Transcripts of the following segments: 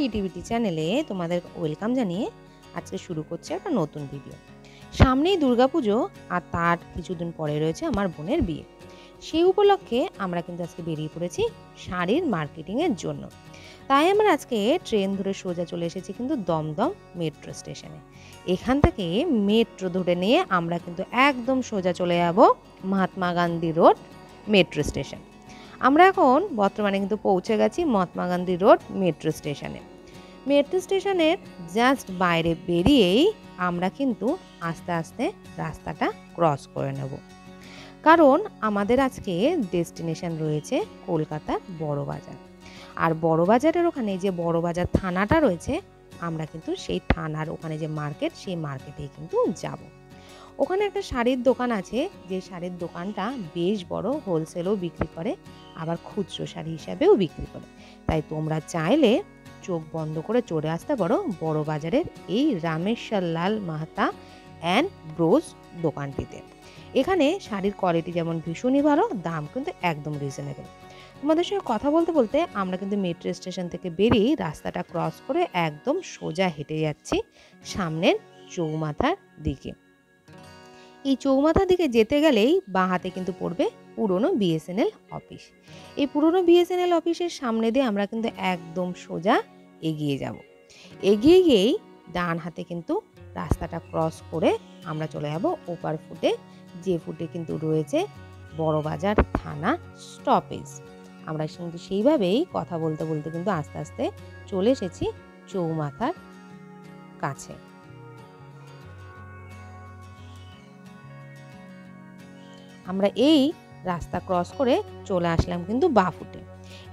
Creativity চ্যানেলে তোমাদের welcome জানিয়ে আজকে শুরু করছে একটা নতুন ভিডিও। সামনেই দুর্গাপুজো আর তার কিছুদিন পরে রয়েছে আমার বোনের বিয়ে। সেই উপলক্ষে আমরা কিন্তু আজকে বেরিয়ে পড়েছি শাড়ির মার্কেটিংয়ের জন্য। তাই আমরা আজকে ট্রেন ধরে সোজা চলে এসেছি কিন্তু দমদম মেট্রো স্টেশনে। এখান থেকে মেট্রো ধরে নিয়ে আমরা কিন্তু একদম সোজা চলে যাব Mahatma Gandhi road metro station. আমরা এখন বর্তমানে কিন্তু পৌঁছে গেছি মহাত্মা গান্ধী রোড মেট্রো স্টেশনে। মেট্রো স্টেশনের জাস্ট বাইরে বেরিয়েই আমরা কিন্তু আস্তে আস্তে রাস্তাটা ক্রস করে নেব, কারণ আমাদের আজকে ডেস্টিনেশন রয়েছে কলকাতার বড়বাজার। আর বড়বাজারের ওখানে যে বড়বাজার থানাটা রয়েছে, আমরা কিন্তু সেই থানার ওখানে যে মার্কেট, সেই মার্কেটেই কিন্তু যাব। ওখানে একটা শাড়ির দোকান আছে, যে শাড়ির দোকানটা বেশ বড়, হোলসেলও বিক্রি করে আবার খুচরো শাড়ি হিসাবেও বিক্রি করে। তাই তোমরা চাইলে চোখ বন্ধ করে চলে আসতে পারো বড়বাজারের এই রামেশ্বর লাল মাহাতা অ্যান্ড ব্রোজ দোকানটিতে। এখানে শাড়ির কোয়ালিটি যেমন ভীষণই ভালো, দাম কিন্তু একদম রিজনেবল। তোমাদের সঙ্গে কথা বলতে বলতে আমরা কিন্তু মেট্রো স্টেশন থেকে বেরিয়ে রাস্তাটা ক্রস করে একদম সোজা হেঁটে যাচ্ছি সামনের চৌমাথার দিকে। এই চৌমাথার দিকে যেতে গেলেই বাঁ হাতে কিন্তু পড়বে পুরনো বিএসএনএল অফিস। এই পুরনো বিএসএনএল অফিসের সামনে দিয়ে আমরা কিন্তু একদম সোজা এগিয়ে যাব। এগিয়ে গিয়েই ডান হাতে কিন্তু রাস্তাটা ক্রস করে আমরা চলে যাব ওপার ফুটে, যে ফুটে কিন্তু রয়েছে বড়বাজার থানা স্টপেজ। আমরা কিন্তু সেইভাবেই কথা বলতে বলতে কিন্তু আস্তে আস্তে চলে এসেছি চৌমাথার কাছে। আমরা এই রাস্তা ক্রস করে চলে আসলাম কিন্তু বাঁ ফুটে।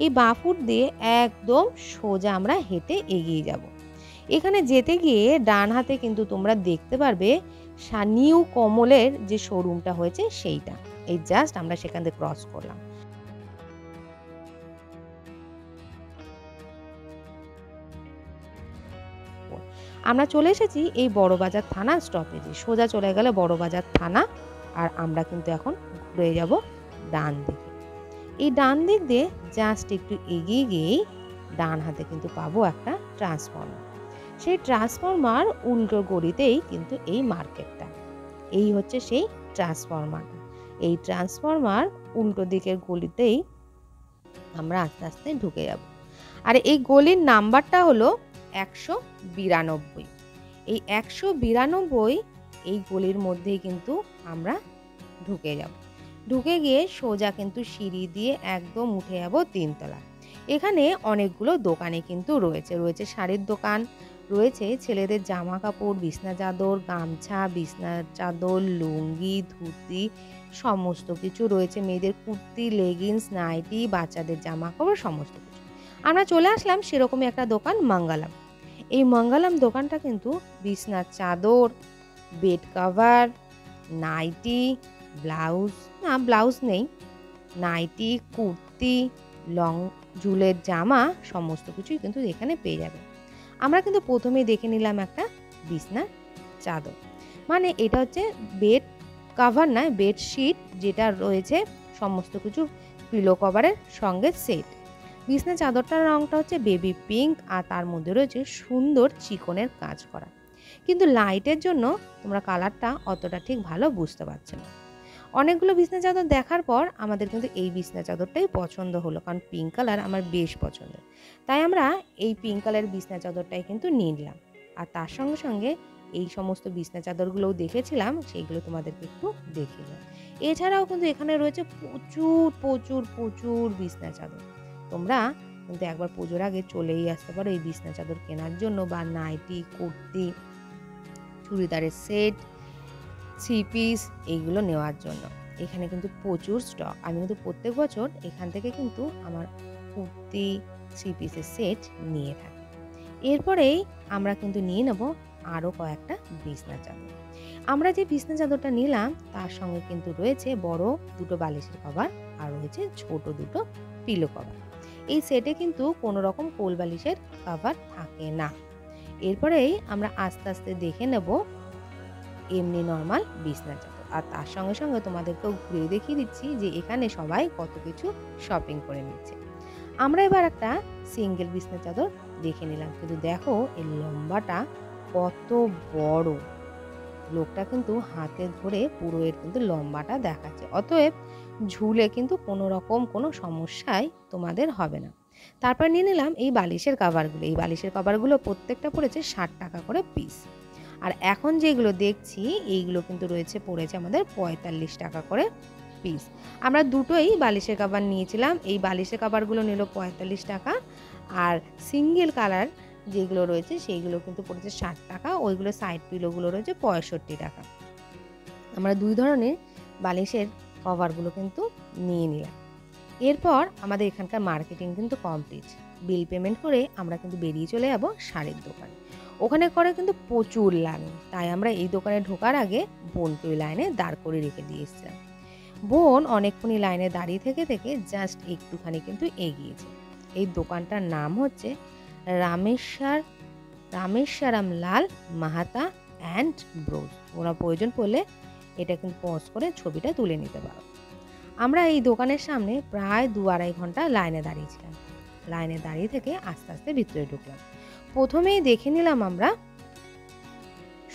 এই বাঁ ফুট দিয়ে একদম সোজা আমরা হেঁটে এগিয়ে যাব। এখানে যেতে গিয়ে ডান হাতে কিন্তু তোমরা দেখতে পারবে নিউ কমলের যে শোরুমটা হয়েছে সেইটা। এই জাস্ট আমরা সেখান থেকে ক্রস করলাম। আমরা চলে এসেছি এই বড়বাজার থানা স্টপেজে। সোজা চলে গেলে বড়বাজার থানা, আর আমরা কিন্তু এখন ঘুরে যাব ডান দিকে। এই ডান দিক দিয়ে জাস্ট একটু এগিয়ে গিয়েই ডান হাতে কিন্তু পাবো একটা ট্রান্সফরমার। সেই ট্রান্সফরমার উল্টো গড়িতেই কিন্তু এই মার্কেটটা। এই হচ্ছে সেই ট্রান্সফরমার। এই ট্রান্সফরমার উল্টো দিকের গলিতেই আমরা আস্তে আস্তে ঢুকে যাব। আর এই গলির নাম্বারটা হলো 192। এই 192 এই গলির মধ্যেই কিন্তু আমরা ঢুকে যাব। ঢুকে গিয়ে সোজা কিন্তু সিঁড়ি দিয়ে একদম উঠে যাব 3 তলা। এখানে অনেকগুলো দোকানে কিন্তু রয়েছে শাড়ির দোকান, রয়েছে ছেলেদের জামা কাপড়, বিছনা চাদর, গামছা, বিছনা চাদর, লুঙ্গি, ধুতি, সমস্ত কিছু রয়েছে। মেয়েদের কুর্তি, লেগিংস, নাইটি, বাচ্চাদের জামা কাপড়, সমস্ত কিছু। আমরা চলে আসলাম সেরকমই একটা দোকান, মঙ্গলম। এই মঙ্গলম দোকানটা কিন্তু বিছনার চাদর, বেড কভার, নাইটি, ব্লাউজ নেই, নাইটি, কুর্তি, লং ঝুলের জামা, সমস্ত কিছুই কিন্তু এখানে পেয়ে যাবে। আমরা কিন্তু প্রথমেই দেখে নিলাম একটা বিছনার চাদর, মানে এটা হচ্ছে বেড কভার নয়, বেডশিট, যেটা রয়েছে সমস্ত কিছু পিলো কভারের সঙ্গে সেট। বিছনা চাদরটার রঙটা হচ্ছে বেবি পিঙ্ক, আর তার মধ্যে রয়েছে সুন্দর চিকনের কাজ করা, কিন্তু লাইটের জন্য তোমরা কালারটা অতটা ঠিক ভালো বুঝতে পারছো না। অনেকগুলো বিছনা চাদর দেখার পর আমাদের কিন্তু এই বিছনা চাদরটাই পছন্দ হলো, কারণ পিঙ্ক কালার আমার বেশ পছন্দ। তাই আমরা এই পিঙ্ক কালারের বিছনা চাদরটাই কিন্তু নিলাম। আর তার সঙ্গে সঙ্গে এই সমস্ত বিছনা চাদরগুলোও দেখেছিলাম, সেইগুলো তোমাদেরকে একটু দেখিলাম। এছাড়াও কিন্তু এখানে রয়েছে প্রচুর প্রচুর প্রচুর বিছনা চাদর। তোমরা কিন্তু একবার পুজোর আগে চলেই আসতে পারো এই বিছনা চাদর কেনার জন্য, বা নাইটি, কুর্তি, চুড়িদারের সেট, 3 পিস এইগুলো নেওয়ার জন্য। এখানে কিন্তু প্রচুর স্টক। আমি কিন্তু প্রত্যেক বছর এখান থেকে কিন্তু আমার কুর্তি, 3 পিসের সেট নিয়ে থাকি। এরপরেই আমরা কিন্তু নিয়ে নেব আরও কয়েকটা বিছনা চাদর। আমরা যে বিছনা চাদরটা নিলাম তার সঙ্গে কিন্তু রয়েছে বড় দুটো বালিশের কভার, আর রয়েছে ছোট দুটো পিলো কভার। এই সেটে কিন্তু কোনো রকম কোল বালিশের কভার থাকে না। এরপরেই আমরা আস্তে আস্তে দেখে নেব এমনি নর্মাল বিছনা চাদর, আর তার সঙ্গে সঙ্গে তোমাদেরকেও ঘুরে দেখিয়ে দিচ্ছি যে এখানে সবাই কত কিছু শপিং করে নিচ্ছে। আমরা এবার একটা সিঙ্গেল বিছনা চাদর দেখে নিলাম। কিন্তু দেখো এর লম্বাটা কত বড়। লোকটা কিন্তু হাতে ধরে পুরো এর কিন্তু লম্বাটা দেখাচ্ছে। অতএব ঝুলে কিন্তু কোনো রকম কোনো সমস্যাই তোমাদের হবে না। তারপর নিয়ে নিলাম এই বালিশের কভারগুলো। এই বালিশের কভারগুলো প্রত্যেকটা পড়েছে ৬০ টাকা করে পিস। আর এখন যেগুলো দেখছি এইগুলো কিন্তু পড়েছে আমাদের ৪৫ টাকা করে পিস। আমরা দুটোই বালিশের কভার নিয়েছিলাম। এই বালিশের কভারগুলো নিল ৪৫ টাকা, আর সিঙ্গেল কালার যেগুলো রয়েছে সেইগুলো কিন্তু পড়েছে ৬০ টাকা। ওইগুলো সাইড পিলোগুলো রয়েছে ৬৫ টাকা। আমরা ২ ধরনের বালিশের কভারগুলো কিন্তু নিয়ে নিলাম। এরপর আমাদের এখানকার মার্কেটিং কিন্তু কমপ্লিট। বিল পেমেন্ট করে আমরা কিন্তু বেরিয়ে চলে যাব শাড়ির দোকানে। ওখানে করে কিন্তু প্রচুর লাইন, তাই আমরা এই দোকানে ঢোকার আগে বোনকে ওই লাইনে দাঁড় করে রেখে দিয়ে এসেছিলাম। বোন অনেকক্ষণই লাইনে দাঁড়িয়ে থেকে থেকে জাস্ট একটুখানি কিন্তু এগিয়েছে। এই দোকানটার নাম হচ্ছে রামেশ্বরম লাল মাহাতা অ্যান্ড ব্রোজ। ওরা প্রয়োজন পড়লে এটা কিন্তু পজ করে ছবিটা তুলে নিতে পারো। আমরা এই দোকানের সামনে প্রায় ২-২.৫ ঘন্টা লাইনে দাঁড়িয়েছিলাম। লাইনে দাঁড়িয়ে থেকে আস্তে আস্তে ভিতরে ঢুকলাম। প্রথমেই দেখে নিলাম আমরা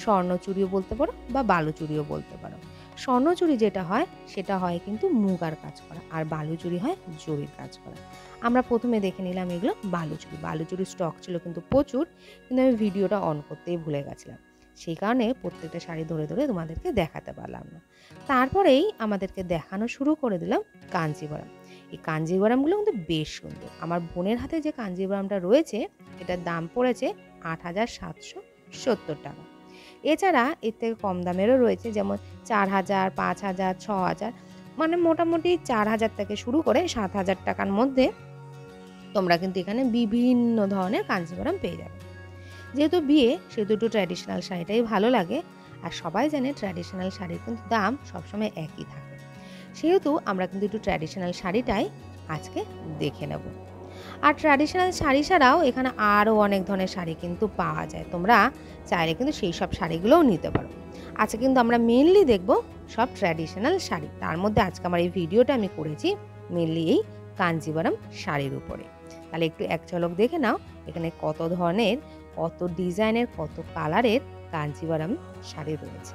স্বর্ণচুড়িও বলতে পারো বা বালুচুড়িও বলতে পারো। স্বর্ণচুড়ি যেটা হয় সেটা হয় কিন্তু মুগার কাজ করা, আর বালুচুড়ি হয় জরির কাজ করা। আমরা প্রথমে দেখে নিলাম এগুলো বালুচুড়ি। বালুচুরির স্টক ছিল কিন্তু প্রচুর, কিন্তু আমি ভিডিওটা অন করতেই ভুলে গেছিলাম। সেই কারণে প্রত্যেকটা শাড়ি ধরে ধরে তোমাদেরকে দেখাতে পারলাম না। তারপরেই আমাদেরকে দেখানো শুরু করে দিলাম কাঞ্জিভারাম। এই কাঞ্জিভারামগুলো কিন্তু বেশ সুন্দর। আমার বোনের হাতে যে কাঞ্জিভারামটা রয়েছে এটার দাম পড়েছে ৮,৭৭০ টাকা। এছাড়া এর থেকে কম দামেরও রয়েছে, যেমন ৪,০০০, ৫,০০০, ৬,০০০, মানে মোটামুটি ৪,০০০ থেকে শুরু করে ৭,০০০ টাকার মধ্যে তোমরা কিন্তু এখানে বিভিন্ন ধরনের কাঞ্জিভারাম পেয়ে যাবে। যেহেতু বিয়ে সেহেতু একটু ট্র্যাডিশনাল শাড়িটাই ভালো লাগে, আর সবাই জানে ট্র্যাডিশনাল শাড়ির কিন্তু দাম সবসময় একই থাকে। সেহেতু আমরা কিন্তু একটু ট্র্যাডিশনাল শাড়িটাই আজকে দেখে নেব। আর ট্র্যাডিশনাল শাড়ি ছাড়াও এখানে আরও অনেক ধরনের শাড়ি কিন্তু পাওয়া যায়। তোমরা চাইলে কিন্তু সেই সব শাড়িগুলোও নিতে পারো। আজকে কিন্তু আমরা মেনলি দেখব সব ট্র্যাডিশনাল শাড়ি। তার মধ্যে আজকে আমার এই ভিডিওটা আমি করেছি মেনলি এই কাঞ্জিভারাম শাড়ির উপরে। তাহলে একটু এক ঝলক দেখে নাও এখানে কত ধরনের, কত ডিজাইনের, কত কালারের কাঞ্জিভারাম শাড়ি রয়েছে।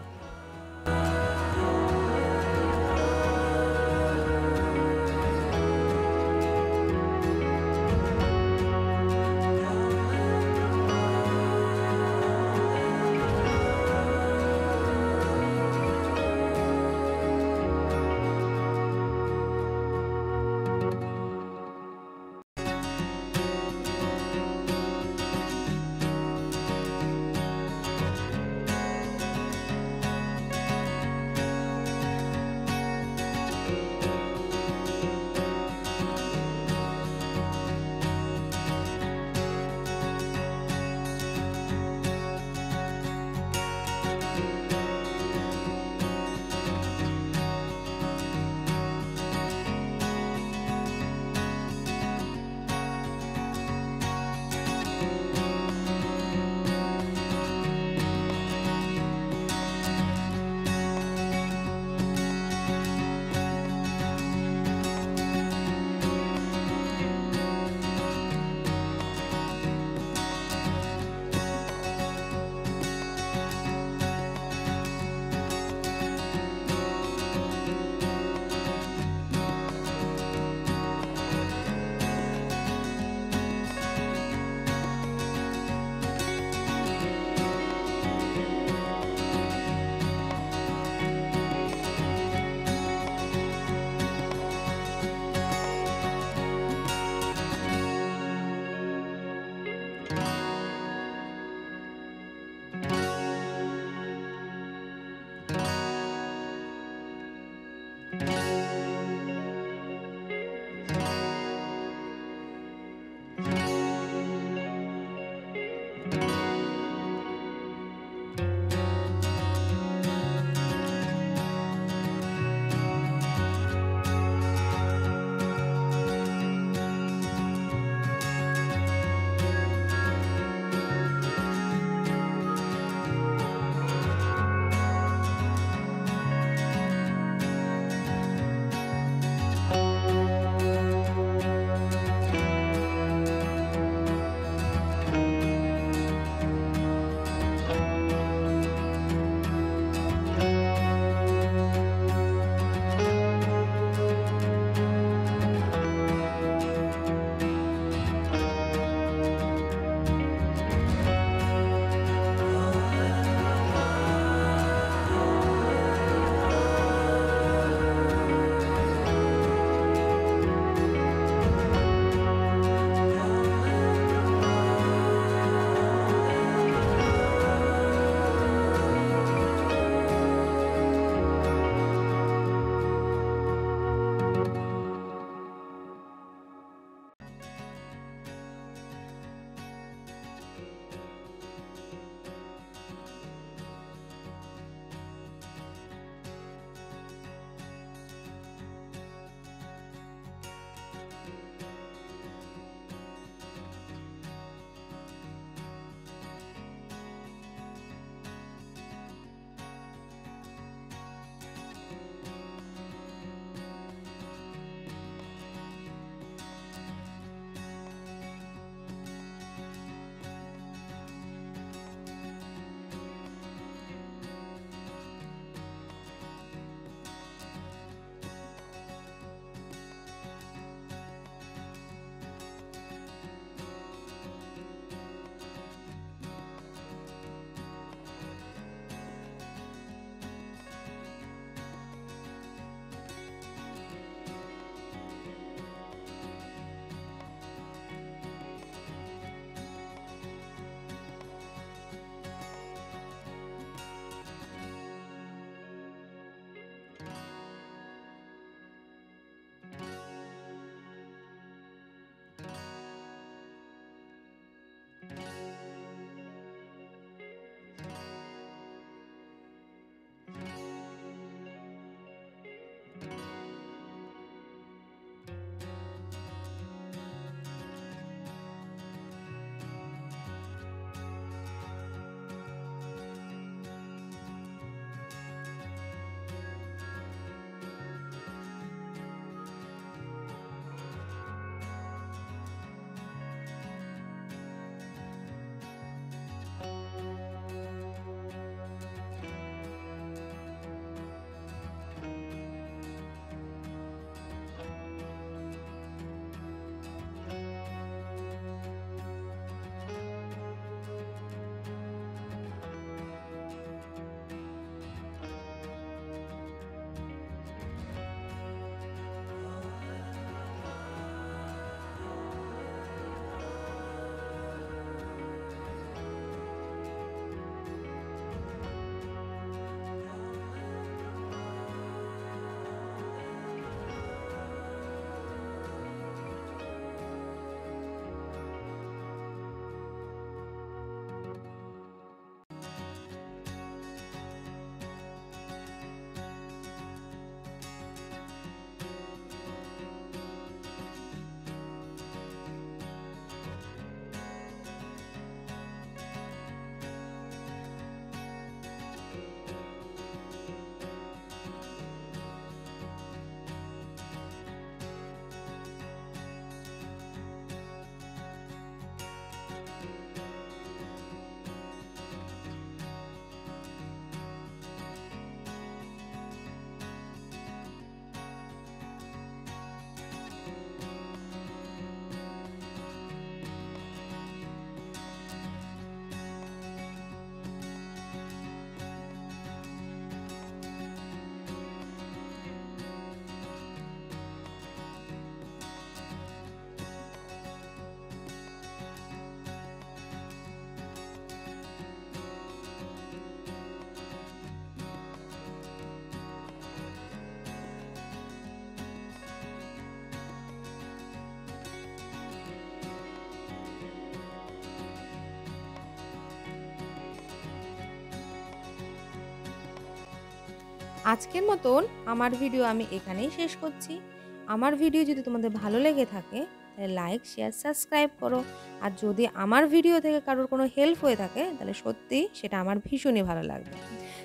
আজকের মতন আমার ভিডিও আমি এখানেই শেষ করছি। আমার ভিডিও যদি তোমাদের ভালো লেগে থাকে তাহলে লাইক, শেয়ার, সাবস্ক্রাইব করো। আর যদি আমার ভিডিও থেকে কারোর কোনো হেল্প হয়ে থাকে তাহলে সত্যি সেটা আমার ভীষণই ভালো লাগবে।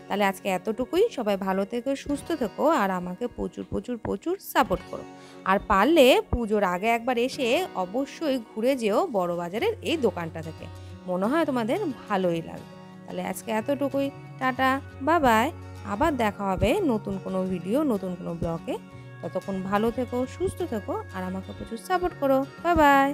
তাহলে আজকে এতটুকুই। সবাই ভালো থেকো, সুস্থ থেকো আর আমাকে প্রচুর প্রচুর প্রচুর সাপোর্ট করো। আর পারলে পুজোর আগে একবার এসে অবশ্যই ঘুরে যেও বড়বাজারের এই দোকানটা থেকে। মনে হয় তোমাদের ভালোই লাগবে। তাহলে আজকে এতটুকুই। Tata, bye bye. আবার দেখা হবে নতুন কোনো ভিডিও, নতুন কোনো ব্লগে। ততক্ষণ ভালো থেকো, সুস্থ থেকো আর আমাকে প্রচুর সাপোর্ট করো। Bye bye.